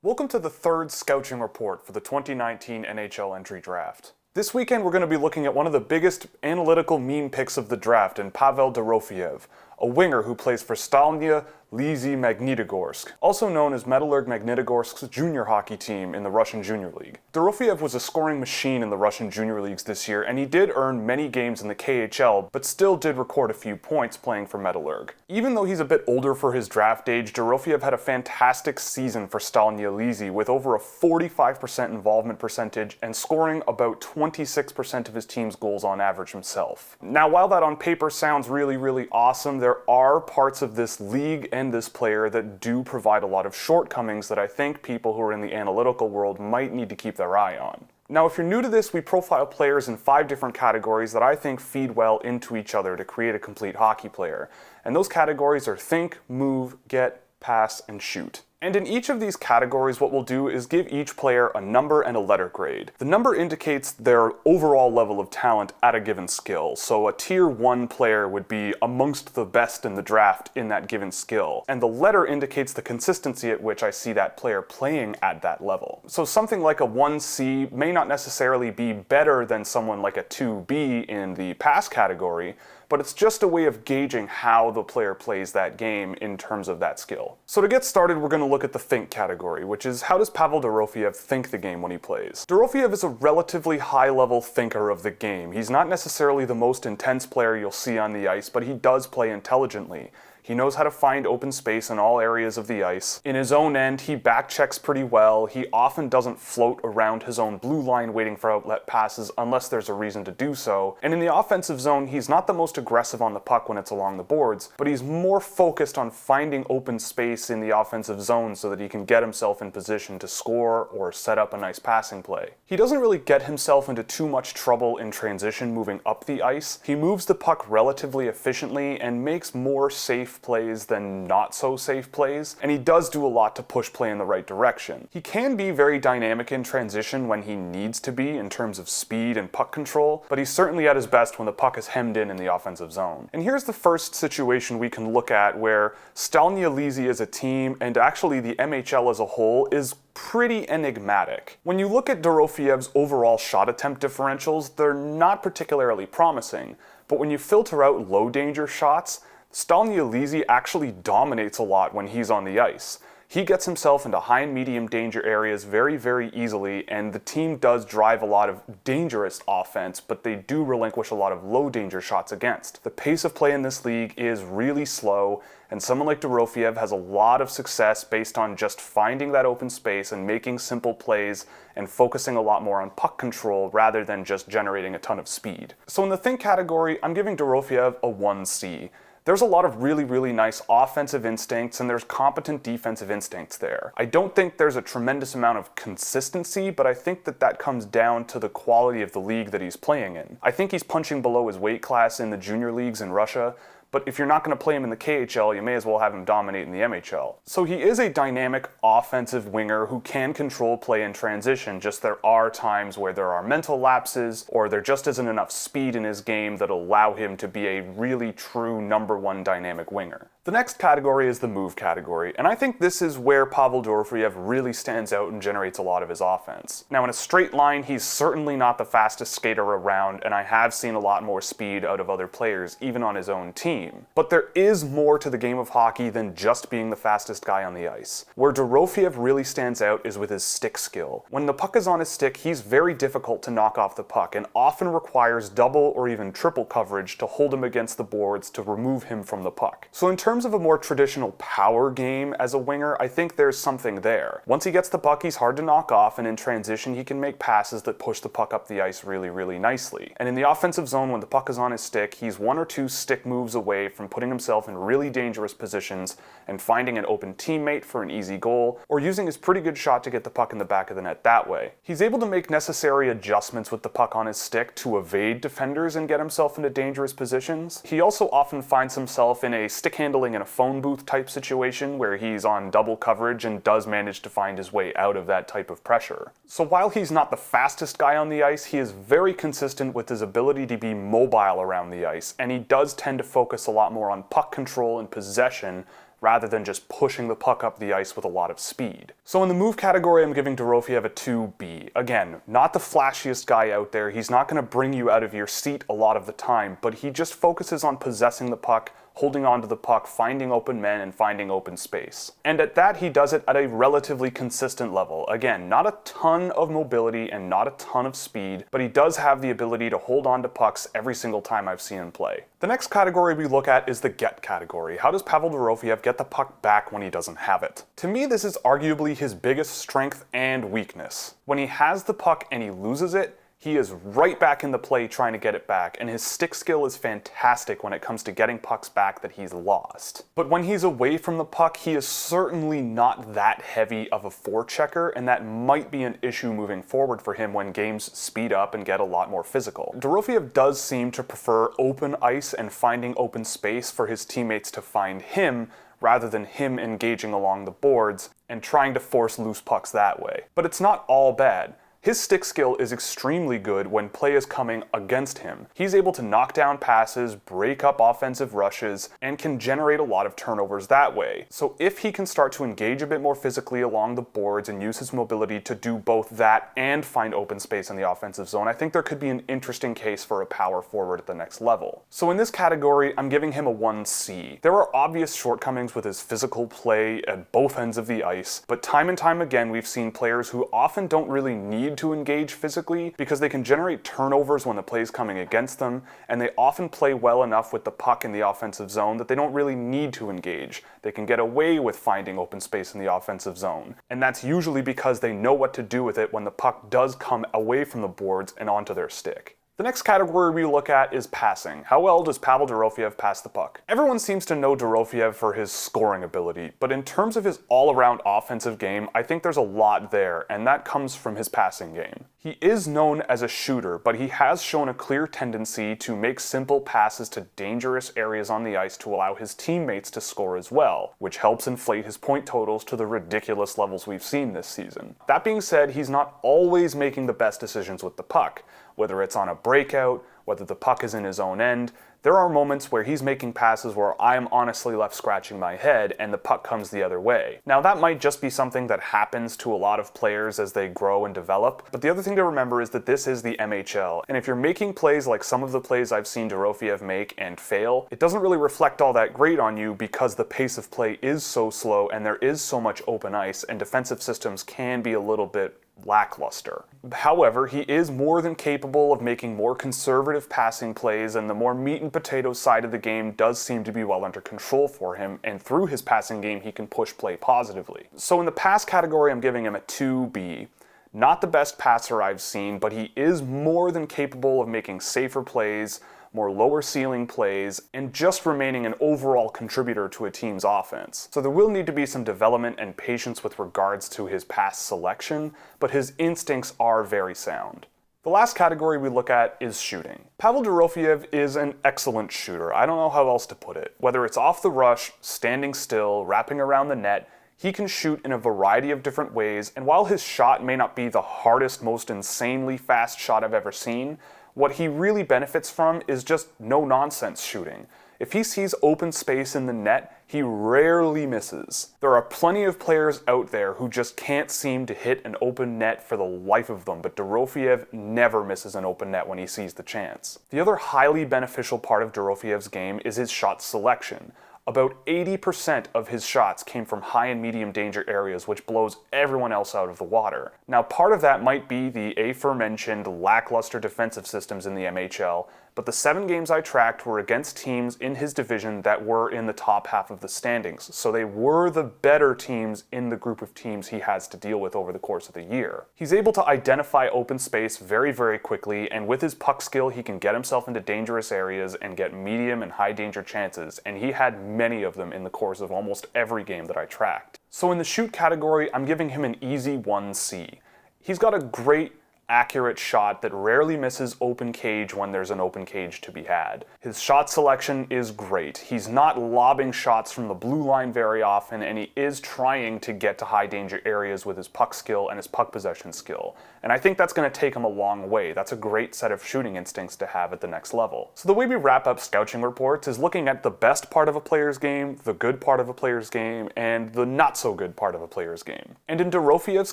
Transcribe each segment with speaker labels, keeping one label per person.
Speaker 1: Welcome to the third Scouching report for the 2019 NHL entry draft. This weekend we're going to be looking at one of the biggest analytical meme picks of the draft in Pavel Dorofeyev, a winger who plays for Stalnye, Lisy, Magnitogorsk, also known as Metallurg Magnitogorsk's junior hockey team in the Russian Junior League. Dorofeyev was a scoring machine in the Russian Junior Leagues this year, and he did earn many games in the KHL, but still did record a few points playing for Metallurg. Even though he's a bit older for his draft age, Dorofeyev had a fantastic season for Stalnye Lisy with over a 45% involvement percentage and scoring about 26% of his team's goals on average himself. Now, while that on paper sounds really awesome, there are parts of this league and this player that do provide a lot of shortcomings that I think people who are in the analytical world might need to keep their eye on. Now, if you're new to this, we profile players in 5 different categories that I think feed well into each other to create a complete hockey player. And those categories are think, move, get, pass, and shoot. And in each of these categories, what we'll do is give each player a number and a letter grade. The number indicates their overall level of talent at a given skill. So a tier 1 player would be amongst the best in the draft in that given skill. And the letter indicates the consistency at which I see that player playing at that level. So something like a 1C may not necessarily be better than someone like a 2B in the pass category, but it's just a way of gauging how the player plays that game in terms of that skill. So to get started, we're going to look at the think category, which is how does Pavel Dorofeyev think the game when he plays? Dorofeyev is a relatively high-level thinker of the game. He's not necessarily the most intense player you'll see on the ice, but he does play intelligently. He knows how to find open space in all areas of the ice. In his own end, he backchecks pretty well. He often doesn't float around his own blue line waiting for outlet passes unless there's a reason to do so. And in the offensive zone, he's not the most aggressive on the puck when it's along the boards, but he's more focused on finding open space in the offensive zone so that he can get himself in position to score or set up a nice passing play. He doesn't really get himself into too much trouble in transition moving up the ice. He moves the puck relatively efficiently and makes more safe plays than not so safe plays, and he does do a lot to push play in the right direction. He can be very dynamic in transition when he needs to be in terms of speed and puck control, but he's certainly at his best when the puck is hemmed in the offensive zone. And here's the first situation we can look at where Stalnye Lisy as a team, and actually the MHL as a whole, is pretty enigmatic. When you look at Dorofeyev's overall shot attempt differentials, they're not particularly promising, but when you filter out low danger shots, Stalnye Lisy actually dominates a lot when he's on the ice. He gets himself into high and medium danger areas very easily, and the team does drive a lot of dangerous offense, but they do relinquish a lot of low danger shots against. The pace of play in this league is really slow, and someone like Dorofeyev has a lot of success based on just finding that open space and making simple plays and focusing a lot more on puck control rather than just generating a ton of speed. So in the think category, I'm giving Dorofeyev a 1C. There's a lot of really nice offensive instincts and there's competent defensive instincts there. I don't think there's a tremendous amount of consistency, but I think that comes down to the quality of the league that he's playing in. I think he's punching below his weight class in the junior leagues in Russia, but if you're not going to play him in the KHL, you may as well have him dominate in the MHL. So he is a dynamic offensive winger who can control play in transition, just there are times where there are mental lapses or there just isn't enough speed in his game that allow him to be a really true #1 dynamic winger. The next category is the move category, and I think this is where Pavel Dorofeyev really stands out and generates a lot of his offense. Now in a straight line, he's certainly not the fastest skater around, and I have seen a lot more speed out of other players, even on his own team. But there is more to the game of hockey than just being the fastest guy on the ice. Where Dorofeyev really stands out is with his stick skill. When the puck is on his stick, he's very difficult to knock off the puck and often requires double or even triple coverage to hold him against the boards to remove him from the puck. So in terms of a more traditional power game as a winger, I think there's something there. Once he gets the puck, he's hard to knock off, and in transition he can make passes that push the puck up the ice really nicely. And in the offensive zone, when the puck is on his stick, he's 1 or 2 stick moves away from putting himself in really dangerous positions and finding an open teammate for an easy goal, or using his pretty good shot to get the puck in the back of the net that way. He's able to make necessary adjustments with the puck on his stick to evade defenders and get himself into dangerous positions. He also often finds himself in a stick handling in a phone booth type situation where he's on double coverage and does manage to find his way out of that type of pressure. So while he's not the fastest guy on the ice, he is very consistent with his ability to be mobile around the ice, and he does tend to focus a lot more on puck control and possession rather than just pushing the puck up the ice with a lot of speed. So in the move category, I'm giving Dorofeyev a 2B. Again, not the flashiest guy out there. He's not going to bring you out of your seat a lot of the time, but he just focuses on possessing the puck, holding on to the puck, finding open men, and finding open space. And at that, he does it at a relatively consistent level. Again, not a ton of mobility and not a ton of speed, but he does have the ability to hold on to pucks every single time I've seen him play. The next category we look at is the get category. How does Pavel Dorofeyev get the puck back when he doesn't have it? To me, this is arguably his biggest strength and weakness. When he has the puck and he loses it, he is right back in the play trying to get it back, and his stick skill is fantastic when it comes to getting pucks back that he's lost. But when he's away from the puck, he is certainly not that heavy of a forechecker, and that might be an issue moving forward for him when games speed up and get a lot more physical. Dorofeyev does seem to prefer open ice and finding open space for his teammates to find him, rather than him engaging along the boards and trying to force loose pucks that way. But it's not all bad. His stick skill is extremely good when play is coming against him. He's able to knock down passes, break up offensive rushes, and can generate a lot of turnovers that way. So if he can start to engage a bit more physically along the boards and use his mobility to do both that and find open space in the offensive zone, I think there could be an interesting case for a power forward at the next level. So in this category, I'm giving him a 1C. There are obvious shortcomings with his physical play at both ends of the ice, but time and time again we've seen players who often don't really need to engage physically because they can generate turnovers when the play is coming against them, and they often play well enough with the puck in the offensive zone that they don't really need to engage. They can get away with finding open space in the offensive zone, and that's usually because they know what to do with it when the puck does come away from the boards and onto their stick. The next category we look at is passing. How well does Pavel Dorofeyev pass the puck? Everyone seems to know Dorofeyev for his scoring ability, but in terms of his all-around offensive game, I think there's a lot there, and that comes from his passing game. He is known as a shooter, but he has shown a clear tendency to make simple passes to dangerous areas on the ice to allow his teammates to score as well, which helps inflate his point totals to the ridiculous levels we've seen this season. That being said, he's not always making the best decisions with the puck. Whether it's on a breakout, whether the puck is in his own end, there are moments where he's making passes where I am honestly left scratching my head and the puck comes the other way. Now that might just be something that happens to a lot of players as they grow and develop, but the other thing to remember is that this is the MHL, and if you're making plays like some of the plays I've seen Dorofeyev make and fail, it doesn't really reflect all that great on you because the pace of play is so slow and there is so much open ice and defensive systems can be a little bit lackluster. However, he is more than capable of making more conservative passing plays, and the more meat and potatoes side of the game does seem to be well under control for him, and through his passing game he can push play positively. So in the pass category, I'm giving him a 2B. Not the best passer I've seen, but he is more than capable of making safer plays, more lower ceiling plays, and just remaining an overall contributor to a team's offense. So there will need to be some development and patience with regards to his pass selection, but his instincts are very sound. The last category we look at is shooting. Pavel Dorofeyev is an excellent shooter. I don't know how else to put it. Whether it's off the rush, standing still, wrapping around the net, he can shoot in a variety of different ways, and while his shot may not be the hardest, most insanely fast shot I've ever seen, what he really benefits from is just no-nonsense shooting. If he sees open space in the net, he rarely misses. There are plenty of players out there who just can't seem to hit an open net for the life of them, but Dorofeyev never misses an open net when he sees the chance. The other highly beneficial part of Dorofeyev's game is his shot selection. About 80% of his shots came from high and medium danger areas, which blows everyone else out of the water. Now, part of that might be the aforementioned lackluster defensive systems in the MHL, but the 7 games I tracked were against teams in his division that were in the top half of the standings, so they were the better teams in the group of teams he has to deal with over the course of the year. He's able to identify open space very, very quickly, and with his puck skill, he can get himself into dangerous areas and get medium and high danger chances, and he had many of them in the course of almost every game that I tracked. So in the shoot category, I'm giving him an easy 1C. He's got a great accurate shot that rarely misses open cage when there's an open cage to be had. His shot selection is great. He's not lobbing shots from the blue line very often, and he is trying to get to high danger areas with his puck skill and his puck possession skill. And I think that's going to take him a long way. That's a great set of shooting instincts to have at the next level. So the way we wrap up scouting reports is looking at the best part of a player's game, the good part of a player's game, and the not so good part of a player's game. And in Dorofeyev's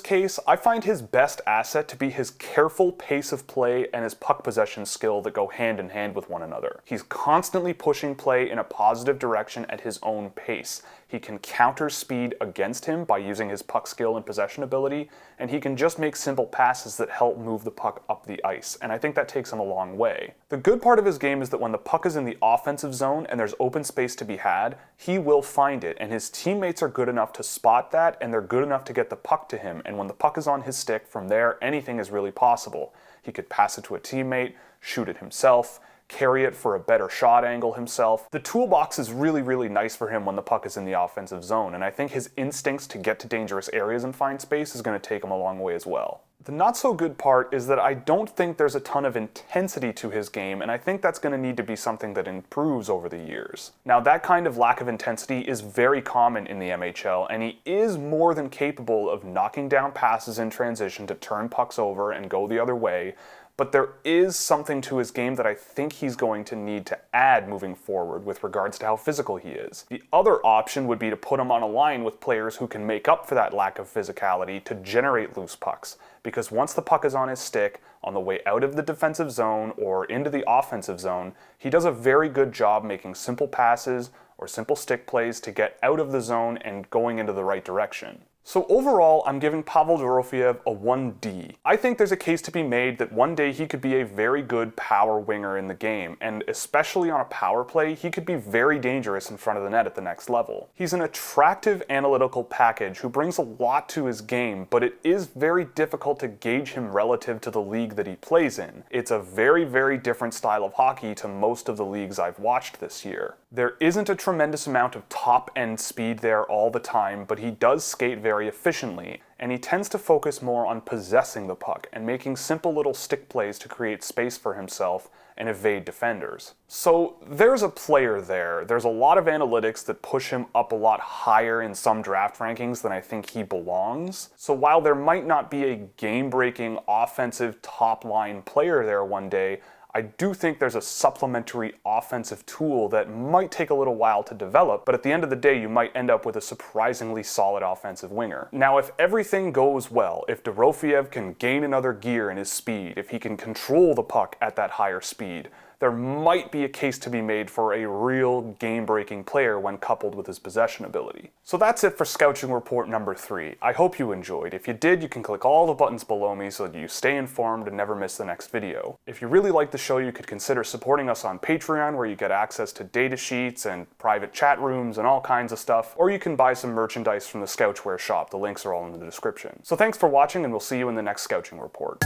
Speaker 1: case, I find his best asset to be his careful pace of play and his puck possession skill that go hand in hand with one another. He's constantly pushing play in a positive direction at his own pace. He can counter speed against him by using his puck skill and possession ability, and he can just make simple passes that help move the puck up the ice, and I think that takes him a long way. The good part of his game is that when the puck is in the offensive zone and there's open space to be had, he will find it, and his teammates are good enough to spot that, and they're good enough to get the puck to him, and when the puck is on his stick, from there, anything is really possible. He could pass it to a teammate, shoot it himself, carry it for a better shot angle himself. The toolbox is really nice for him when the puck is in the offensive zone, and I think his instincts to get to dangerous areas and find space is going to take him a long way as well. The not so good part is that I don't think there's a ton of intensity to his game, and I think that's going to need to be something that improves over the years. Now, that kind of lack of intensity is very common in the MHL, and he is more than capable of knocking down passes in transition to turn pucks over and go the other way, but there is something to his game that I think he's going to need to add moving forward with regards to how physical he is. The other option would be to put him on a line with players who can make up for that lack of physicality to generate loose pucks, because once the puck is on his stick, on the way out of the defensive zone or into the offensive zone, he does a very good job making simple passes or simple stick plays to get out of the zone and going into the right direction. So overall, I'm giving Pavel Dorofeyev a 1D. I think there's a case to be made that one day he could be a very good power winger in the game, and especially on a power play, he could be very dangerous in front of the net at the next level. He's an attractive analytical package who brings a lot to his game, but it is very difficult to gauge him relative to the league that he plays in. It's a very different style of hockey to most of the leagues I've watched this year. There isn't a tremendous amount of top-end speed there all the time, but he does skate very efficiently, and he tends to focus more on possessing the puck and making simple little stick plays to create space for himself and evade defenders. So there's a player there. There's a lot of analytics that push him up a lot higher in some draft rankings than I think he belongs. So while there might not be a game-breaking offensive top-line player there one day, I do think there's a supplementary offensive tool that might take a little while to develop, but at the end of the day, you might end up with a surprisingly solid offensive winger. Now, if everything goes well, if Dorofeyev can gain another gear in his speed, if he can control the puck at that higher speed, there might be a case to be made for a real game-breaking player when coupled with his possession ability. So that's it for Scouching Report number 3. I hope you enjoyed. If you did, you can click all the buttons below me so that you stay informed and never miss the next video. If you really like the show, you could consider supporting us on Patreon, where you get access to data sheets and private chat rooms and all kinds of stuff, or you can buy some merchandise from the Scouchware shop. The links are all in the description. So thanks for watching, and we'll see you in the next Scouching Report.